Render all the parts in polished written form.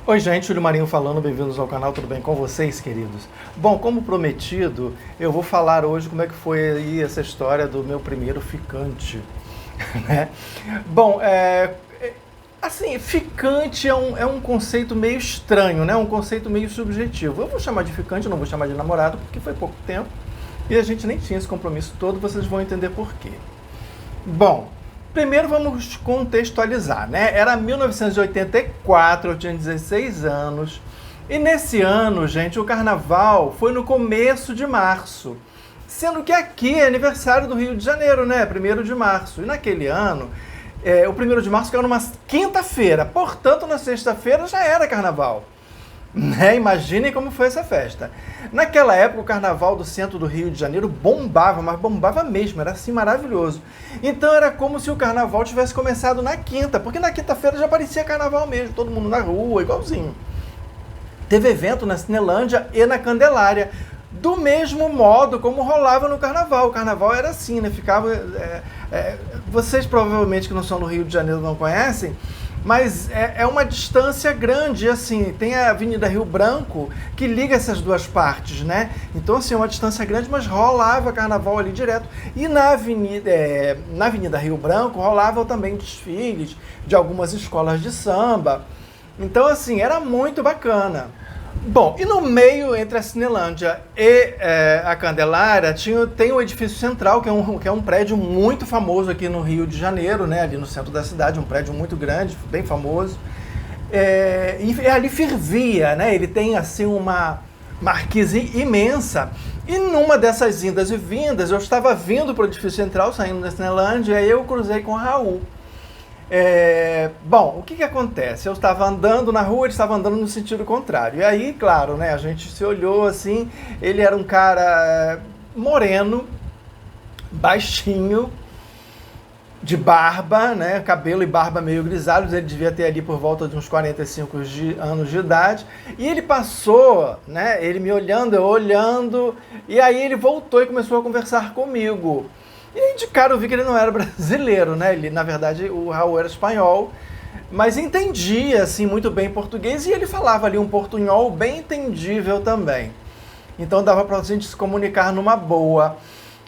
Oi gente, Júlio Marinho falando, bem-vindos ao canal, tudo bem com vocês, queridos? Bom, como prometido, eu vou falar hoje como é que foi aí essa história do meu primeiro ficante, né? Bom, assim, ficante é um conceito meio estranho, né? Um conceito meio subjetivo. Eu vou chamar de ficante, não vou chamar de namorado, porque foi pouco tempo e a gente nem tinha esse compromisso todo, vocês vão entender por quê. Bom, primeiro vamos contextualizar, né? Era 1984, eu tinha 16 anos. E nesse ano, gente, o carnaval foi no começo de março. Sendo que aqui é aniversário do Rio de Janeiro, né? 1º de março. E naquele ano, o 1º de março caiu numa quinta-feira. Portanto, na sexta-feira já era carnaval. Né? Imaginem como foi essa festa. Naquela época, o carnaval do centro do Rio de Janeiro bombava, mas bombava mesmo, era assim maravilhoso. Então era como se o carnaval tivesse começado na quinta, porque na quinta-feira já parecia carnaval mesmo, todo mundo na rua, igualzinho. Teve evento na Cinelândia e na Candelária, do mesmo modo como rolava no carnaval. O carnaval era assim, né? Ficava. Vocês provavelmente que não são do Rio de Janeiro não conhecem, mas é uma distância grande, assim, tem a Avenida Rio Branco que liga essas duas partes, né? Então, assim, é uma distância grande, mas rolava carnaval ali direto. E na Avenida Rio Branco rolavam também desfiles de algumas escolas de samba. Então, assim, era muito bacana. Bom, e no meio, entre a Cinelândia e a Candelária, tem o edifício central, que é um prédio muito famoso aqui no Rio de Janeiro, né? Ali no centro da cidade, um prédio muito grande, bem famoso. E ali fervia, né? Ele tem, assim, uma marquise imensa. E numa dessas indas e vindas, eu estava vindo para o edifício central, saindo da Cinelândia, e aí eu cruzei com o Raul. Bom, o que acontece? Eu estava andando na rua, ele estava andando no sentido contrário. E aí, claro, né, a gente se olhou assim, ele era um cara moreno, baixinho, de barba, né, cabelo e barba meio grisalhos, ele devia ter ali por volta de uns 45 anos de idade. E ele passou, né, ele me olhando, eu olhando, e aí ele voltou e começou a conversar comigo. E de cara eu vi que ele não era brasileiro, né? Ele, na verdade, o Raul era espanhol, mas entendia, assim, muito bem português, e ele falava ali um portunhol bem entendível também. Então dava pra gente se comunicar numa boa.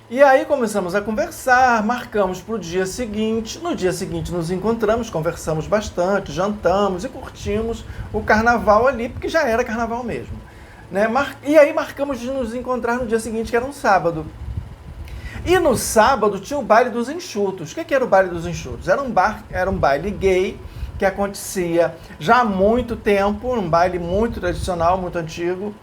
E aí começamos a conversar, marcamos pro dia seguinte. No dia seguinte nos encontramos, conversamos bastante, jantamos e curtimos o carnaval ali, porque já era carnaval mesmo, né? E aí marcamos de nos encontrar no dia seguinte, que era um sábado. E no sábado tinha o baile dos enxutos. O que era o baile dos enxutos? Era um baile gay que acontecia já há muito tempo, um baile muito tradicional, muito antigo.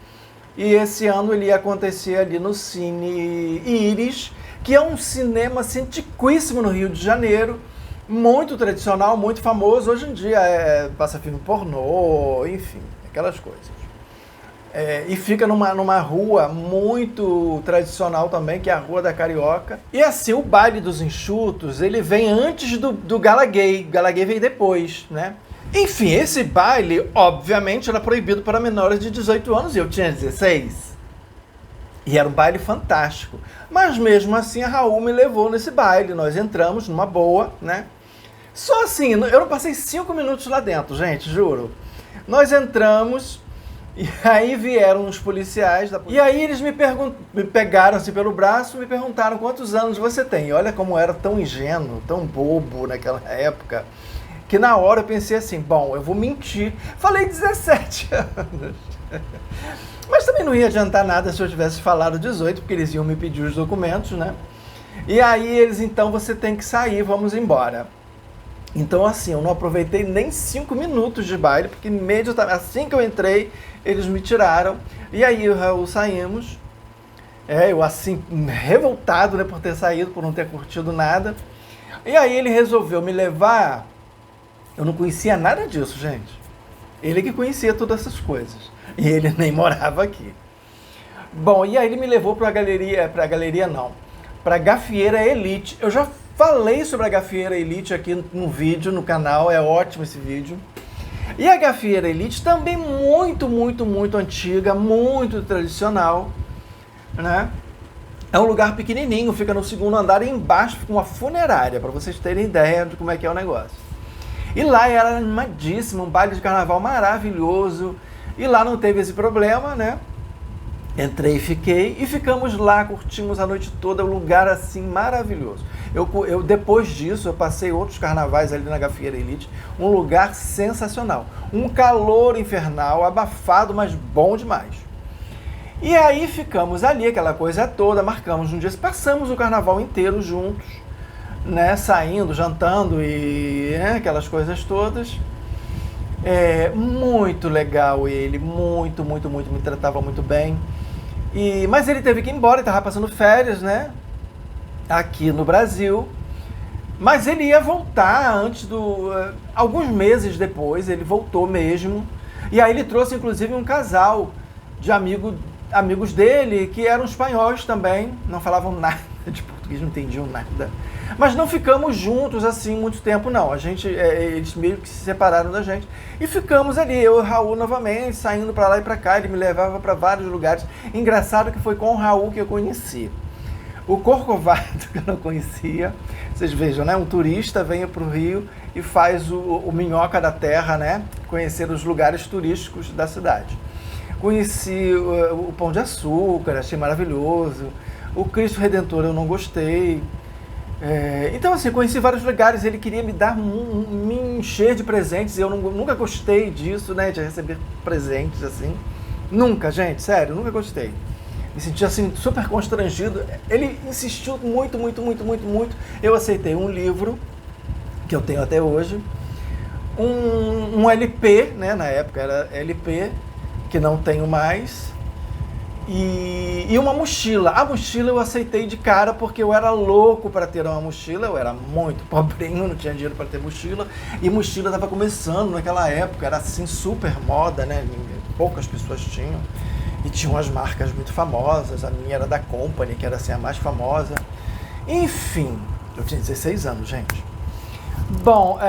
E esse ano ele ia acontecer ali no Cine Íris, que é um cinema assim, antiquíssimo no Rio de Janeiro, muito tradicional, muito famoso. Hoje em dia passa filme pornô, enfim, aquelas coisas. E fica numa rua muito tradicional também, que é a Rua da Carioca. E assim, o baile dos enxutos, ele vem antes do Gala Gay. O Gala Gay vem depois, né? Enfim, esse baile, obviamente, era proibido para menores de 18 anos, e eu tinha 16. E era um baile fantástico. Mas mesmo assim, a Raul me levou nesse baile. Nós entramos numa boa, né? Só assim, eu não passei 5 minutos lá dentro, gente, juro. Nós entramos... E aí vieram os policiais da polícia. E aí eles me pegaram assim pelo braço e me perguntaram quantos anos você tem. E olha como eu era tão ingênuo, tão bobo naquela época, que na hora eu pensei assim, bom, eu vou mentir. Falei 17 anos. Mas também não ia adiantar nada se eu tivesse falado 18, porque eles iam me pedir os documentos, né? E aí eles, então, você tem que sair, vamos embora. Então, assim, eu não aproveitei nem 5 minutos de baile, porque imediatamente, assim que eu entrei, eles me tiraram. E aí, o Raul, saímos. Eu, assim, revoltado, né, por ter saído, por não ter curtido nada. E aí, ele resolveu me levar. Eu não conhecia nada disso, gente. Ele que conhecia todas essas coisas. E ele nem morava aqui. Bom, e aí ele me levou para a Gafieira Elite. Eu já falei sobre a Gafieira Elite aqui no vídeo, no canal, é ótimo esse vídeo. E a Gafieira Elite também muito, muito, muito antiga, muito tradicional, né? É um lugar pequenininho, fica no 2º andar e embaixo fica uma funerária, para vocês terem ideia de como é que é o negócio. E lá era animadíssimo, um baile de carnaval maravilhoso. E lá não teve esse problema, né? Entrei e fiquei, e ficamos lá, curtimos a noite toda, um lugar assim maravilhoso. Eu depois disso, eu passei outros carnavais ali na Gafieira Elite, um lugar sensacional. Um calor infernal, abafado, mas bom demais. E aí ficamos ali, aquela coisa toda, marcamos um dia, passamos o carnaval inteiro juntos, né, saindo, jantando e aquelas coisas todas. Muito legal ele, muito, me tratava muito bem. Mas ele teve que ir embora, ele estava passando férias, né? Aqui no Brasil. Mas ele ia voltar alguns meses depois, ele voltou mesmo. E aí ele trouxe, inclusive, um casal de amigos dele, que eram espanhóis também, não falavam nada de português, não entendiam nada. Mas não ficamos juntos assim muito tempo, não. Eles meio que se separaram da gente. E ficamos ali, eu e o Raul novamente, saindo para lá e para cá. Ele me levava para vários lugares. Engraçado que foi com o Raul que eu conheci. O Corcovado, que eu não conhecia. Vocês vejam, né? Um turista vem para o Rio e faz o Minhoca da Terra, né? Conhecer os lugares turísticos da cidade. Conheci o Pão de Açúcar, achei maravilhoso. O Cristo Redentor eu não gostei. Então, assim, conheci vários lugares. Ele queria me encher de presentes. Eu nunca gostei disso, né? De receber presentes, assim. Nunca, gente, sério, nunca gostei. Me senti, assim, super constrangido. Ele insistiu muito. Eu aceitei um livro, que eu tenho até hoje. Um LP, né? Na época era LP, que não tenho mais. E uma mochila. A mochila eu aceitei de cara porque eu era louco para ter uma mochila. Eu era muito pobrinho, não tinha dinheiro para ter mochila. E mochila estava começando naquela época, era assim super moda, né? Poucas pessoas tinham. E tinham as marcas muito famosas. A minha era da Company, que era assim a mais famosa. Enfim, eu tinha 16 anos, gente. Bom,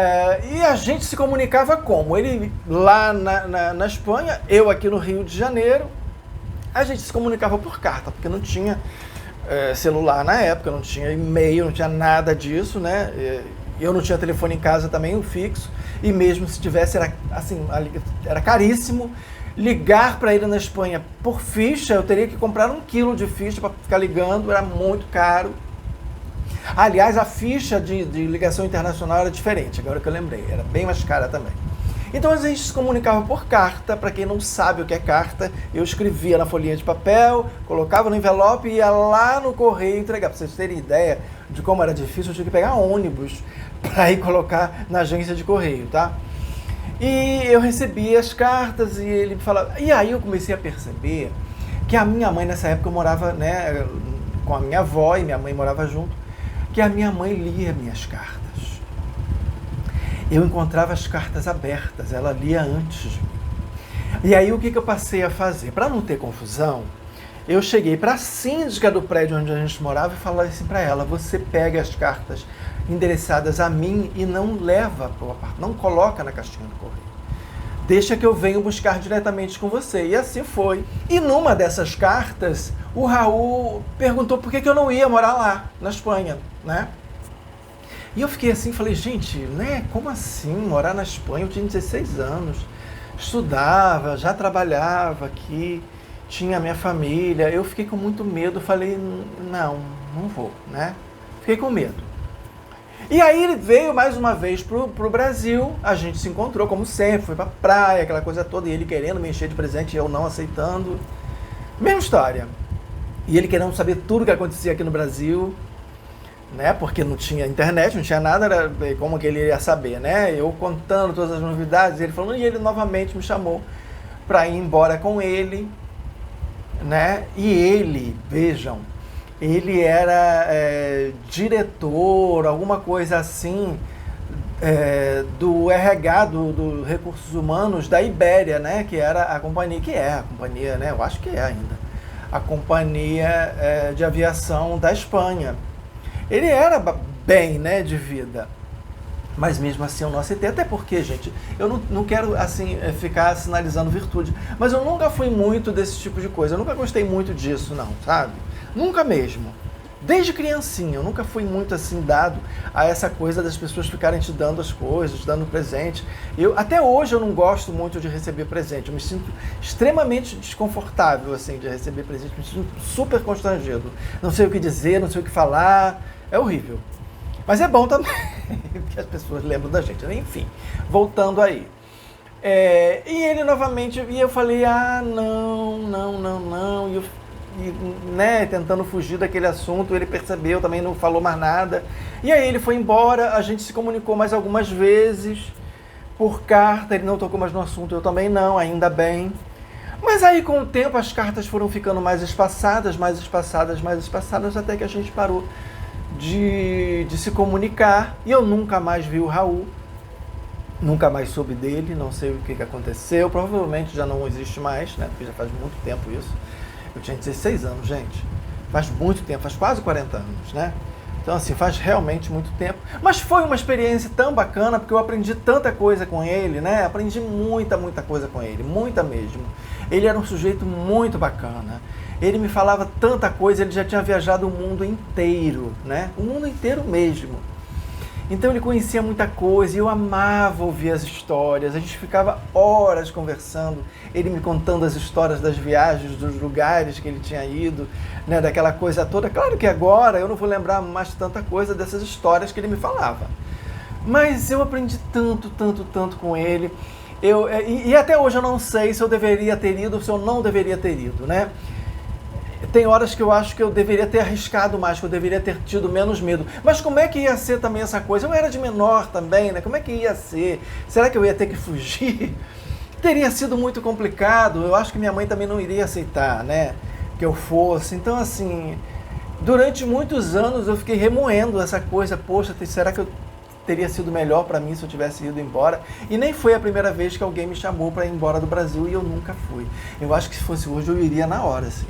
e a gente se comunicava como? Ele lá na Espanha, eu aqui no Rio de Janeiro. A gente se comunicava por carta, porque não tinha celular na época, não tinha e-mail, não tinha nada disso, né? Eu não tinha telefone em casa também, um fixo, e mesmo se tivesse, era caríssimo. Ligar para ele na Espanha por ficha, eu teria que comprar 1 quilo de ficha para ficar ligando, era muito caro. Aliás, a ficha de ligação internacional era diferente, agora que eu lembrei, era bem mais cara também. Então a gente se comunicava por carta. Para quem não sabe o que é carta, eu escrevia na folhinha de papel, colocava no envelope e ia lá no correio entregar. Para vocês terem ideia de como era difícil, eu tinha que pegar ônibus para ir colocar na agência de correio, tá? E eu recebia as cartas e ele falava... E aí eu comecei a perceber que a minha mãe, nessa época eu morava, né, com a minha avó e minha mãe morava junto, que a minha mãe lia minhas cartas. Eu encontrava as cartas abertas, ela lia antes de mim. E aí o que eu passei a fazer? Para não ter confusão, eu cheguei para a síndica do prédio onde a gente morava e falei assim para ela: você pega as cartas endereçadas a mim e não leva para o apartamento, não coloca na caixinha do correio. Deixa que eu venho buscar diretamente com você. E assim foi. E numa dessas cartas, o Raul perguntou por que eu não ia morar lá, na Espanha, né? E eu fiquei assim, falei, gente, né, como assim morar na Espanha? Eu tinha 16 anos, estudava, já trabalhava aqui, tinha a minha família. Eu fiquei com muito medo, falei, não vou, né? Fiquei com medo. E aí ele veio mais uma vez pro Brasil, a gente se encontrou como sempre, foi pra praia, aquela coisa toda, e ele querendo me encher de presente e eu não aceitando. Mesma história. E ele querendo saber tudo o que acontecia aqui no Brasil, né? Porque não tinha internet, não tinha nada, era como que ele ia saber, né? Eu contando todas as novidades, ele falando, e ele novamente me chamou para ir embora com ele, né? E ele, vejam, ele era diretor, alguma coisa assim, do RH, do Recursos Humanos da Ibéria, né? Que era a companhia, né? Eu acho que é ainda, a companhia de aviação da Espanha. Ele era bem, né, de vida, mas mesmo assim eu não aceitei, até porque, gente, eu não quero, assim, ficar sinalizando virtude, mas eu nunca fui muito desse tipo de coisa, eu nunca gostei muito disso, não, sabe? Nunca mesmo. Desde criancinha, eu nunca fui muito assim dado a essa coisa das pessoas ficarem te dando as coisas, dando presente. Até hoje eu não gosto muito de receber presente. Eu me sinto extremamente desconfortável assim de receber presente, me sinto super constrangido. Não sei o que dizer, não sei o que falar, é horrível. Mas é bom também, porque as pessoas lembram da gente. Enfim, voltando aí. E ele novamente, e eu falei, não, né, tentando fugir daquele assunto, ele percebeu, também não falou mais nada. E aí ele foi embora, a gente se comunicou mais algumas vezes, por carta, ele não tocou mais no assunto, eu também não, ainda bem. Mas aí com o tempo as cartas foram ficando mais espaçadas, até que a gente parou de se comunicar, e eu nunca mais vi o Raul. Nunca mais soube dele, não sei o que aconteceu, provavelmente já não existe mais, né, porque já faz muito tempo isso. Eu tinha 16 anos, gente. Faz muito tempo, faz quase 40 anos, né? Então, assim, faz realmente muito tempo. Mas foi uma experiência tão bacana, porque eu aprendi tanta coisa com ele, né? Aprendi muita coisa com ele, muita mesmo. Ele era um sujeito muito bacana. Ele me falava tanta coisa, ele já tinha viajado o mundo inteiro, né? O mundo inteiro mesmo. Então ele conhecia muita coisa e eu amava ouvir as histórias. A gente ficava horas conversando, ele me contando as histórias das viagens, dos lugares que ele tinha ido, né, daquela coisa toda. Claro que agora eu não vou lembrar mais tanta coisa dessas histórias que ele me falava. Mas eu aprendi tanto com ele. E até hoje eu não sei se eu deveria ter ido ou se eu não deveria ter ido, né? Tem horas que eu acho que eu deveria ter arriscado mais, que eu deveria ter tido menos medo. Mas como é que ia ser também essa coisa? Eu era de menor também, né? Como é que ia ser? Será que eu ia ter que fugir? Teria sido muito complicado. Eu acho que minha mãe também não iria aceitar, né? Que eu fosse. Então, assim, durante muitos anos eu fiquei remoendo essa coisa. Poxa, será que eu teria sido melhor para mim se eu tivesse ido embora? E nem foi a primeira vez que alguém me chamou para ir embora do Brasil e eu nunca fui. Eu acho que se fosse hoje eu iria na hora, assim.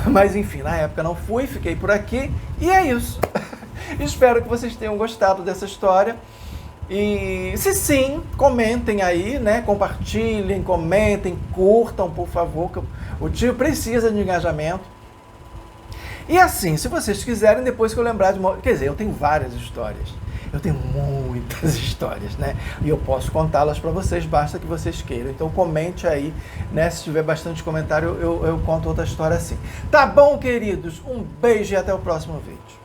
Mas enfim, na época não fui, fiquei por aqui e é isso. Espero que vocês tenham gostado dessa história. E se sim, comentem aí, né? Compartilhem, comentem, curtam, por favor, que o tio precisa de engajamento. E assim, se vocês quiserem, depois que eu lembrar de uma... Quer dizer, eu tenho várias histórias. Eu tenho muitas histórias, né? E eu posso contá-las para vocês, basta que vocês queiram. Então comente aí, né? Se tiver bastante comentário, eu conto outra história assim. Tá bom, queridos? Um beijo e até o próximo vídeo.